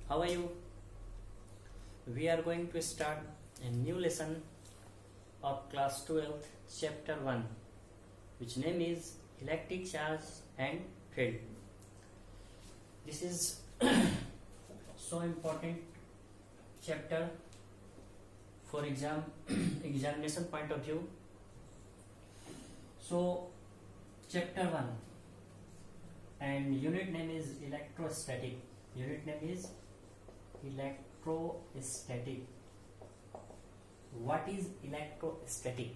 How are you? We are going to start a new lesson of class 12 chapter 1, which name is electric charge and field. This is so important chapter for examination point of view. So chapter 1 and unit name is electrostatic. Unit name is electrostatic. What is electrostatic?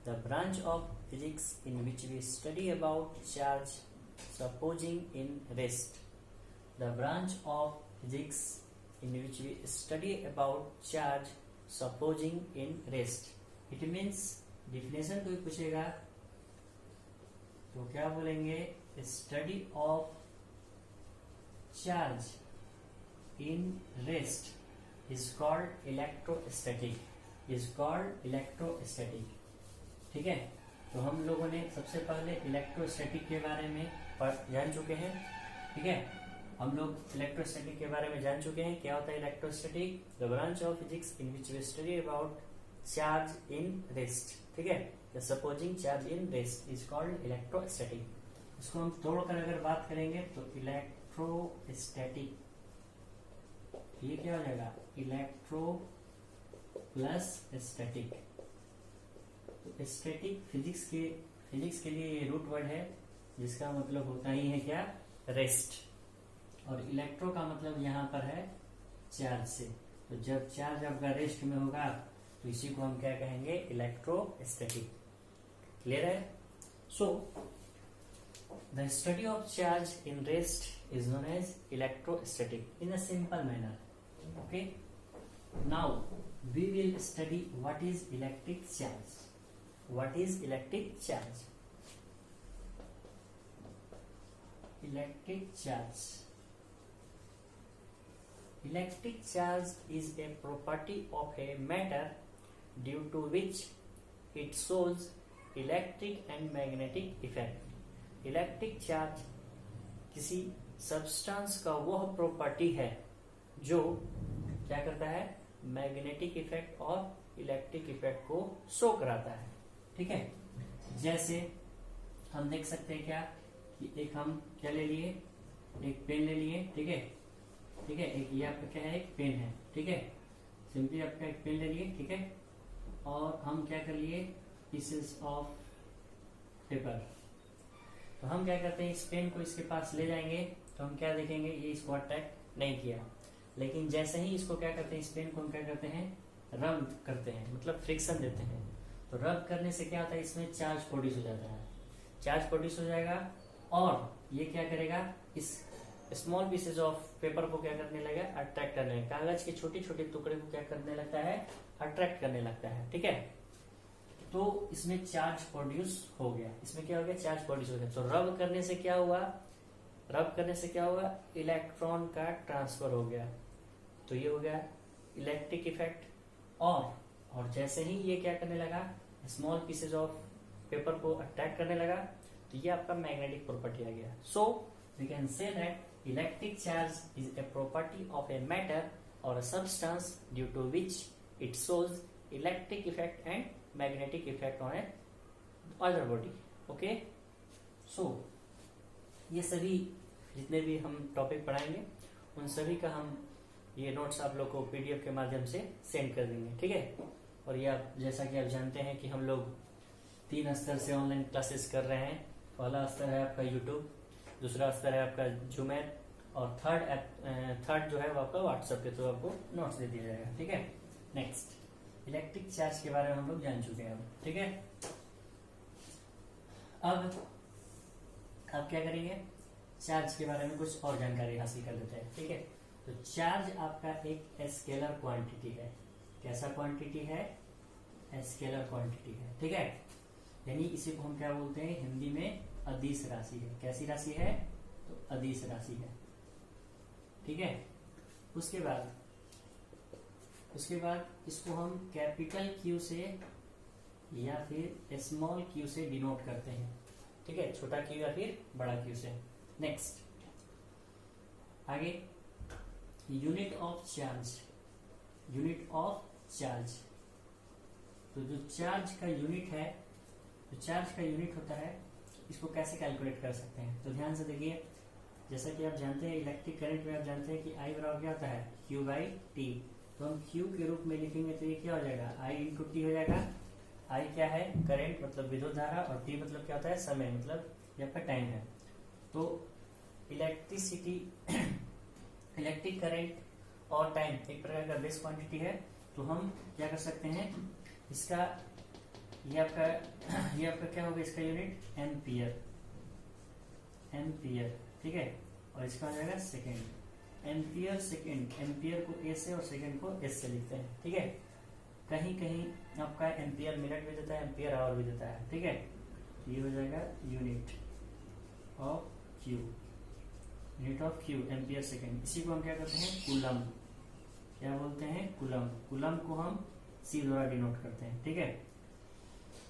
The branch of physics in which we study about charge supposing in rest. The branch of physics in which we study about charge supposing in rest. It means definition कोई पूछेगा तो क्या बोलेंगे? Study of charge in rest is called electrostatic. ठीक है, तो हम लोगों ने सबसे पहले इलेक्ट्रोस्टैटिक के बारे में जान चुके हैं. ठीक है, हम लोग इलेक्ट्रोस्टैटिक के बारे में जान चुके हैं. क्या होता है electrostatic? The branch of physics in which we study about charge in rest. ठीक है, the supposing charge in rest is called electrostatic. इसको हम तोड़कर अगर बात करेंगे तो इलेक्ट्रोस्टैटिक ये क्या हो जाएगा? Electro plus static. तो स्टैटिक फिजिक्स के लिए ये रूट वर्ड है जिसका मतलब होता ही है क्या? रेस्ट. और इलेक्ट्रो का मतलब यहाँ पर है चार्ज से. तो जब चार्ज आपका रेस्ट में होगा तो इसी को हम क्या कहेंगे? इलेक्ट्रोस्टैटिक. क्लियर है? So the study of charge in rest is known as electrostatic in a simple manner. Okay, now we will study what is electric charge. What is electric charge? Electric charge. Electric charge is a property of a matter due to which it shows electric and magnetic effect. Electric charge किसी substance का वह property है जो क्या करता है? Magnetic effect और electric effect को शो कराता है. ठीक है, जैसे हम देख सकते हैं क्या कि एक हम क्या ले लिए? एक पेन ले लिए. ठीक है, एक ये आपका क्या है? एक पेन है. ठीक है, सिंपली आपका एक पेन ले लिए. ठीक है, और हम क्या कर लिए? Pieces of paper. तो हम क्या करते हैं? इस पेन को इसके पास ले जाएंगे तो हम क्या देखेंगे? ये इसको अट्रैक्ट नहीं किया. लेकिन जैसे ही इसको क्या करते हैं? इस पेन को हम क्या करते हैं? रब करते हैं, मतलब फ्रिक्शन देते हैं. तो रब करने से क्या होता है? इसमें चार्ज प्रोड्यूस हो जाता है. चार्ज प्रोड्यूस हो जाएगा और ये क्या करेगा? इस स्मॉल पीसेज ऑफ पेपर को क्या करने लगेगा? अट्रैक्ट करने लगेगा. कागज के छोटे छोटे टुकड़े को क्या करने लगता है? अट्रैक्ट करने लगता है. ठीक है, तो इसमें चार्ज प्रोड्यूस हो गया. इसमें क्या हो गया? चार्ज प्रोड्यूस हो गया. तो रब करने से क्या हुआ? इलेक्ट्रॉन का ट्रांसफर हो गया. तो ये हो गया इलेक्ट्रिक इफेक्ट. और जैसे ही ये क्या करने लगा? स्मॉल पीसेज ऑफ पेपर को अट्रैक्ट करने लगा तो ये आपका मैग्नेटिक प्रॉपर्टी आ गया. So we can say that electric charge is a property of a matter और a substance due to which it shows electric effect and magnetic effect on a other body. Okay, so ये सभी जितने भी हम topic पढ़ाएंगे उन सभी का हम ये नोट्स आप लोग को पीडीएफ के माध्यम से सेंड कर देंगे. ठीक है, और ये आप जैसा कि आप जानते हैं कि हम लोग 3 स्तर से ऑनलाइन क्लासेस कर रहे हैं. पहला स्तर है आपका यूट्यूब, दूसरा स्तर है आपका जूम ऐप और थर्ड जो है वो आपका व्हाट्सएप के थ्रू आपको नोट्स दे दिया जाएगा. ठीक है, नेक्स्ट इलेक्ट्रिक चार्ज के बारे में हम लोग जान चुके हैं. ठीक है, अब क्या करेंगे? चार्ज के बारे में कुछ और जानकारी हासिल कर लेते हैं. ठीक है, तो चार्ज आपका एक स्केलर क्वांटिटी है. कैसा क्वांटिटी है? स्केलर क्वांटिटी है. ठीक है, यानी इसी को हम क्या बोलते हैं? हिंदी में अदिश राशि है. कैसी राशि है? तो अदिश राशि है. ठीक है, उसके बाद इसको हम कैपिटल क्यू से या फिर स्मॉल क्यू से डिनोट करते हैं. ठीक है, छोटा क्यू या फिर बड़ा क्यू से. नेक्स्ट आगे unit of charge, unit of charge. तो जो चार्ज का यूनिट है, जो चार्ज का यूनिट होता है, इसको कैसे कैलकुलेट कर सकते हैं? तो ध्यान से देखिए, जैसा कि आप जानते हैं इलेक्ट्रिक करंट में आप जानते हैं कि I बराबर क्या होता है, Q बाई टी। तो हम Q के रूप में लिखेंगे तो ये क्या हो जाएगा, I इंटू टी हो जाएगा। I क्या है, करंट मतलब विद्युत धारा, और T मतलब क्या होता है, समय, मतलब ये आपका टाइम है। तो इलेक्ट्रिसिटी इलेक्ट्रिक करंट और टाइम एक प्रकार का बेस क्वांटिटी है। तो हम क्या कर सकते हैं, इसका ये आपका क्या होगा, इसका यूनिट एम्पियर, एम्पियर, ठीक है। और इसका हो जाएगा सेकेंड, एम्पियर सेकेंड। एम्पियर को ए से और सेकेंड को एस से लिखते हैं, ठीक है। कहीं कहीं आपका एम्पियर मिनट भी देता है, एम्पियर आवर भी देता है, ठीक है। तो ये हो जाएगा unit of Q, unit of Q ampere second. इसी को हम क्या करते हैं, कूलम, क्या बोलते हैं, कूलम। कूलम को हम सी द्वारा डिनोट करते हैं, ठीक है।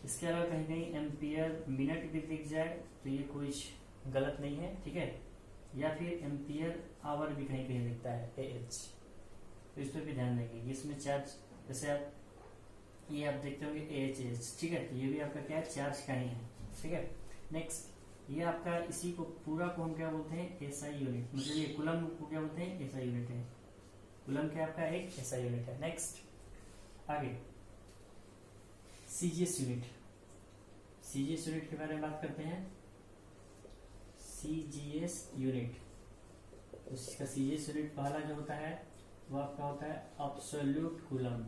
इसके अलावा कहीं कहीं एम्पियर मिनट भी दिख जाए तो ये कुछ गलत नहीं है, ठीक है। या फिर एम्पियर आवर भी कहीं कहीं दिखता है, AH। तो इस पर भी ध्यान देंगे। इसमें चार्ज, जैसे आप ये आप देखते होंगे AH, ठीक है। तो ये भी आपका क्या है, चार्ज का ही है, ठीक है। नेक्स्ट, ये आपका इसी को पूरा को हम क्या बोलते हैं, SI यूनिट। मतलब ये कूलम को क्या बोलते हैं, SI यूनिट है। कूलम क्या आपका एक SI यूनिट है। नेक्स्ट आगे CGS यूनिट, CGS यूनिट के बारे में बात करते हैं। CGS यूनिट, तो इसका CGS यूनिट पहला जो होता है वो आपका होता है अब्सोल्यूट कूलम,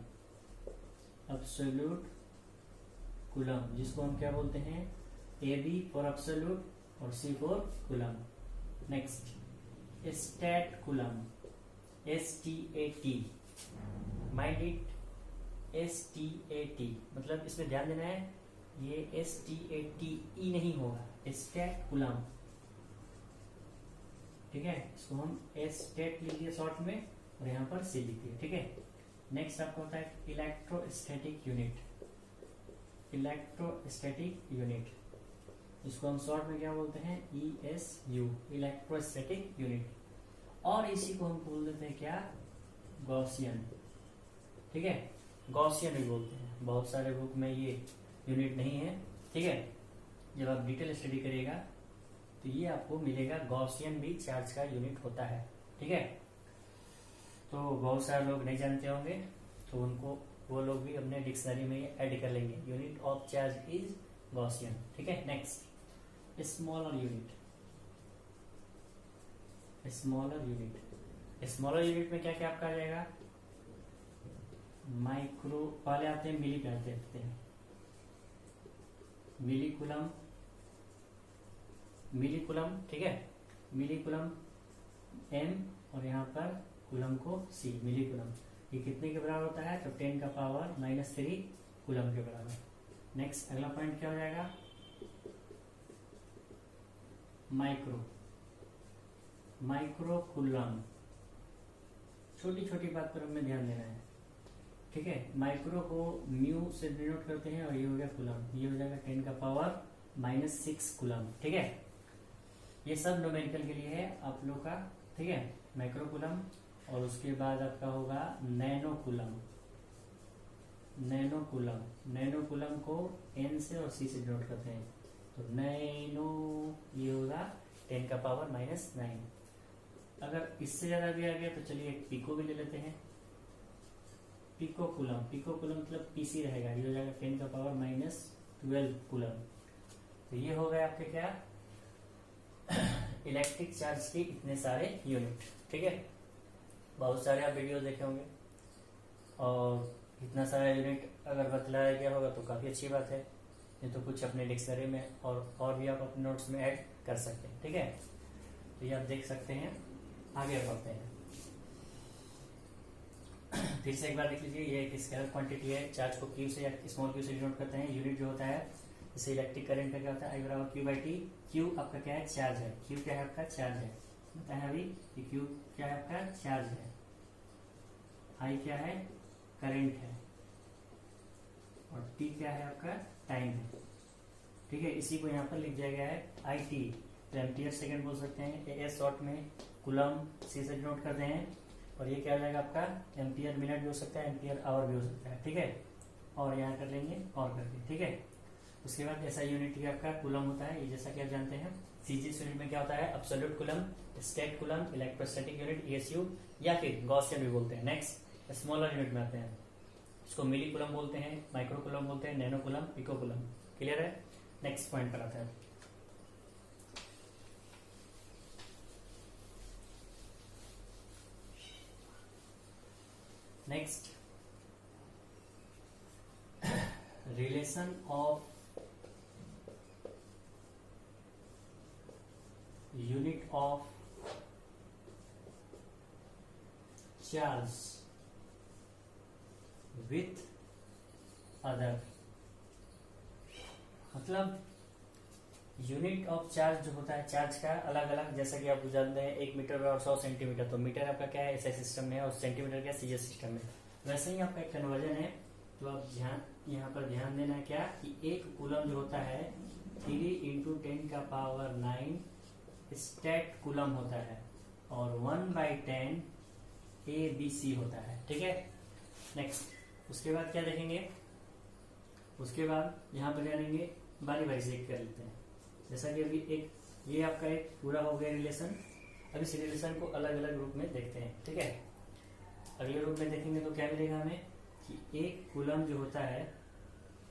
अब्सोल्यूट कूलम, जिसको हम क्या बोलते हैं, AB फॉर अब्सोल्यूट और C for coulomb. Next stat coulomb, STAT, mind it, STAT, मतलब इसमें ध्यान देना है, ये STATE नहीं होगा, स्टैट कूलम, ठीक है। इसको हम स्टेट लिख दिए शॉर्ट में, और यहाँ पर C लिख दिए, ठीक है। नेक्स्ट आपका होता है इलेक्ट्रोस्टैटिक यूनिट, इलेक्ट्रोस्टैटिक यूनिट, इसको हम शॉर्ट में क्या बोलते हैं, ESU, इलेक्ट्रोस्टैटिक यूनिट। और इसी को हम बोल देते हैं क्या, गॉसियन, ठीक है। गॉसियन भी बोलते हैं, बहुत सारे बुक में ये यूनिट नहीं है, ठीक है। जब आप डिटेल स्टडी करिएगा तो ये आपको मिलेगा, गॉसियन भी चार्ज का यूनिट होता है, ठीक है। तो बहुत सारे लोग नहीं जानते होंगे, तो उनको वो लोग भी अपने डिक्शनरी में ऐड कर लेंगे, unit of charge is Gaussian, ठीक है। Next smaller unit, smaller unit, smaller unit में क्या क्या आपका आ जाएगा, माइक्रो, पहले आते हैं मिली पे आते हैं, मिली कूलम, मिली कूलम, ठीक है। मिली कूलम M, और यहाँ पर कूलम को C, मिली कूलम। ये कितने के बराबर होता है, तो 10 का पावर -3 कूलम के बराबर। नेक्स्ट अगला पॉइंट क्या हो जाएगा, माइक्रो, माइक्रो कूलम। छोटी छोटी बात पर हमें ध्यान देना है, ठीक है। माइक्रो को म्यू से डिनोट करते हैं, और ये हो गया कूलम, ये हो जाएगा 10 का पावर -6 कूलम, ठीक है। ये सब नोमेनिकल के लिए है आप लोग का, ठीक है। माइक्रो कूलम, और उसके बाद आपका होगा nano coulomb, nano coulomb, nano coulomb को N से और C से डिनोट करते हैं। तो नैनो, ये होगा 10 का पावर -9। अगर इससे ज्यादा भी आ गया तो चलिए एक पिको भी ले लेते हैं, पिको कूलम, पिको कूलम मतलब PC रहेगा, ये हो जाएगा 10 का पावर -12 कूलम। तो ये हो गए आपके क्या, इलेक्ट्रिक चार्ज के इतने सारे यूनिट, ठीक है। बहुत सारे आप वीडियो देखे होंगे, और इतना सारा यूनिट अगर बतलाया गया होगा तो काफी अच्छी बात है। ये तो कुछ अपने डिक्शनरी में और भी आप अपने नोट्स में ऐड कर सकते हैं, ठीक है। तो ये आप देख सकते हैं। आगे बढ़ते हैं, फिर से एक बार देख लीजिए, ये एक स्केलर क्वांटिटी है, चार्ज को क्यू से या स्मॉल क्यू से डिनोट करते हैं। यूनिट जो होता है, जैसे इलेक्ट्रिक करंट का क्या होता है, I बराबर Q बाई टी। क्यू आपका क्या है, चार्ज है। क्यू क्या है आपका, चार्ज है, बताया अभी कि क्यू क्या है आपका, चार्ज है। I क्या है, करंट है, और T क्या है आपका, टाइम है, ठीक है। इसी को यहाँ पर लिख दिया गया है IT, तो एम्पियर सेकेंड बोल सकते हैं। AS शॉर्ट में कूलम C से डिनोट करते हैं। और ये क्या हो जाएगा आपका एम्पियर मिनट भी हो सकता है, एम्पियर आवर भी हो सकता है, ठीक है। और यहाँ कर लेंगे और करके, ठीक है। उसके बाद ऐसा यूनिट का आपका कूलम होता है, ये जैसा कि आप जानते हैं सीजीएस यूनिट में क्या होता है, absolute coulomb, state coulomb, electrostatic unit ईएसयू, या फिर गॉसियन भी बोलते हैं। नेक्स्ट स्मॉलर यूनिट में आते हैं, इसको मिली कूलम बोलते हैं, माइक्रो कूलम बोलते हैं, nano coulomb, pico coulomb. Clear है। नेक्स्ट पॉइंट पर आते हैं। Next relation of unit of charge with other, मतलब यूनिट ऑफ चार्ज जो होता है चार्ज का अलग अलग, जैसा कि आप जानते हैं 1 मीटर और 100 सेंटीमीटर, तो मीटर आपका क्या है एसआई सिस्टम में है और सेंटीमीटर क्या सीजीएस सिस्टम में। वैसे ही आपका एक कन्वर्जन है, तो आप यहाँ पर ध्यान देना है क्या कि एक कूलम जो होता है 3 × 10⁹ स्टेट कूलम होता है और 1/10 ABC होता है, ठीक है। नेक्स्ट उसके बाद क्या देखेंगे, उसके बाद यहाँ पर जानेंगे बारी बारी से कर लेते हैं। जैसा कि अभी एक ये आपका एक पूरा हो गया रिलेशन, अब इस रिलेशन को अलग अलग रूप में देखते हैं, ठीक है। अगले रूप में देखेंगे तो क्या मिलेगा हमें कि एक कूलम जो होता है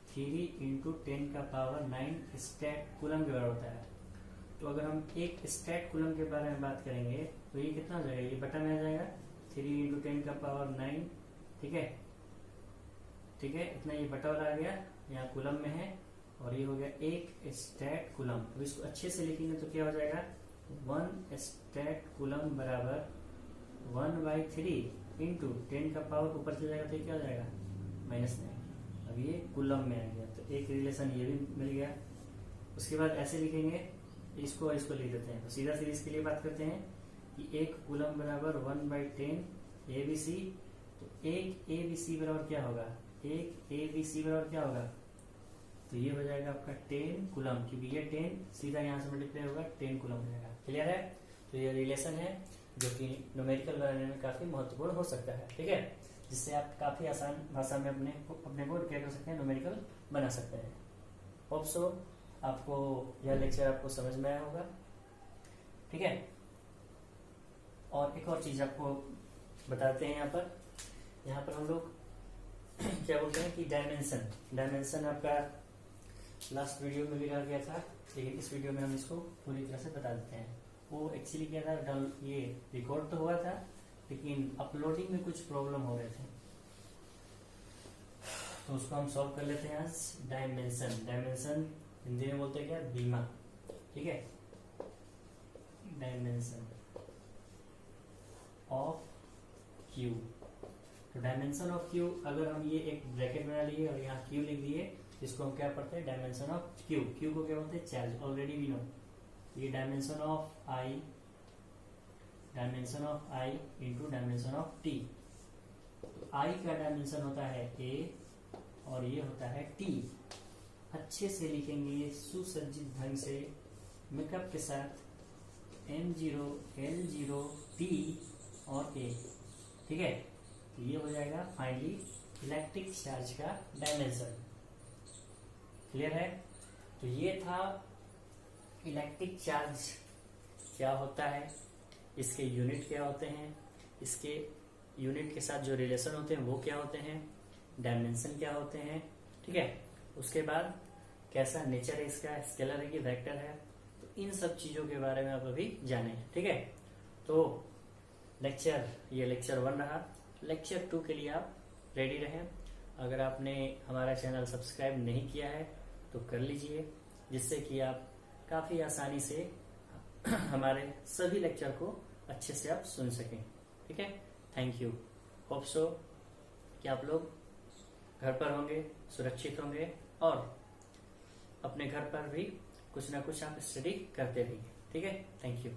3 × 10⁹ स्टेट कूलम के बराबर होता है। तो अगर हम एक स्टेट कूलम के बारे में बात करेंगे तो ये कितना हो जाएगा, ये बटा में आ जाएगा 3 × 10⁹, ठीक है, ठीक है। इतना ये बटा वाला आ गया, यहाँ कूलम में है, और ये हो गया एक स्टेट कूलम। तो इसको अच्छे से लिखेंगे तो क्या हो जाएगा 1 स्टेट कूलम बराबर 1/3 × 10 का पावर ऊपर चला जाएगा तो ये क्या हो जाएगा -9। अब ये कूलम में आ गया, तो एक रिलेशन ये भी मिल गया। उसके बाद ऐसे लिखेंगे, इसको और इसको लिख देते हैं, तो सीधा सीधा इसके लिए बात करते हैं कि एक कूलम बराबर 1/10 ABC। तो एक ABC बराबर क्या होगा, एक ABC बराबर क्या होगा, तो ये हो जाएगा आपका 10 कूलम, क्योंकि ये 10 सीधा यहाँ से मल्टीप्लाई होगा 10 कूलम हो जाएगा। क्लियर है। तो ये रिलेशन है जो कि न्यूमेरिकल बनाने में काफी महत्वपूर्ण हो सकता है, ठीक है, जिससे आप काफी आसान भाषा में अपने को क्या कर सकते हैं, न्यूमेरिकल बना सकते हैं। होप सो आपको यह लेक्चर आपको समझ में आया होगा, ठीक है। और एक और चीज आपको बताते हैं, यहाँ पर हम लोग क्या बोलते हैं कि डायमेंशन आपका लास्ट वीडियो में भी रह गया था, लेकिन इस वीडियो में हम इसको पूरी तरह से बता देते हैं। वो एक्चुअली क्या था, ये रिकॉर्ड तो हुआ था लेकिन अपलोडिंग में कुछ प्रॉब्लम हो रहे थे, तो उसको हम सॉल्व कर लेते हैं आज। डायमेंशन हिंदी में बोलते हैं क्या, बीमा, ठीक है। डायमेंशन ऑफ क्यू, तो डायमेंशन ऑफ क्यू, अगर हम ये एक ब्रैकेट बना लिए और यहाँ क्यू लिख दिए, इसको हम क्या पढ़ते हैं डायमेंशन ऑफ क्यू। क्यू को क्या बोलते हैं, चार्ज, ऑलरेडी वी नो। ये dimension of I into dimension of T. तो आई का डायमेंशन होता है ए और ये होता है टी। अच्छे से लिखेंगे सुसज्जित ढंग से मेकअप के साथ M0 L0 T और A, ठीक है। तो ये हो जाएगा फाइनली इलेक्ट्रिक चार्ज का डायमेंशन। क्लियर है। तो ये था इलेक्ट्रिक चार्ज क्या होता है, इसके यूनिट क्या होते हैं, इसके यूनिट के साथ जो रिलेशन होते हैं वो क्या होते हैं, डायमेंशन क्या होते हैं, ठीक है। उसके बाद कैसा नेचर है इसका, स्केलर है कि वेक्टर है, तो इन सब चीजों के बारे में आप अभी जाने, ठीक है। तो ये लेक्चर 1 रहा। लेक्चर 2 के लिए आप रेडी रहें। अगर आपने हमारा चैनल सब्सक्राइब नहीं किया है तो कर लीजिए, जिससे कि आप काफी आसानी से हमारे सभी लेक्चर को अच्छे से आप सुन सकें, ठीक है। Thank you. होप सो कि आप लोग घर पर होंगे, सुरक्षित होंगे और अपने घर पर भी कुछ ना कुछ आप स्टडी करते रहिए, ठीक है। Thank you.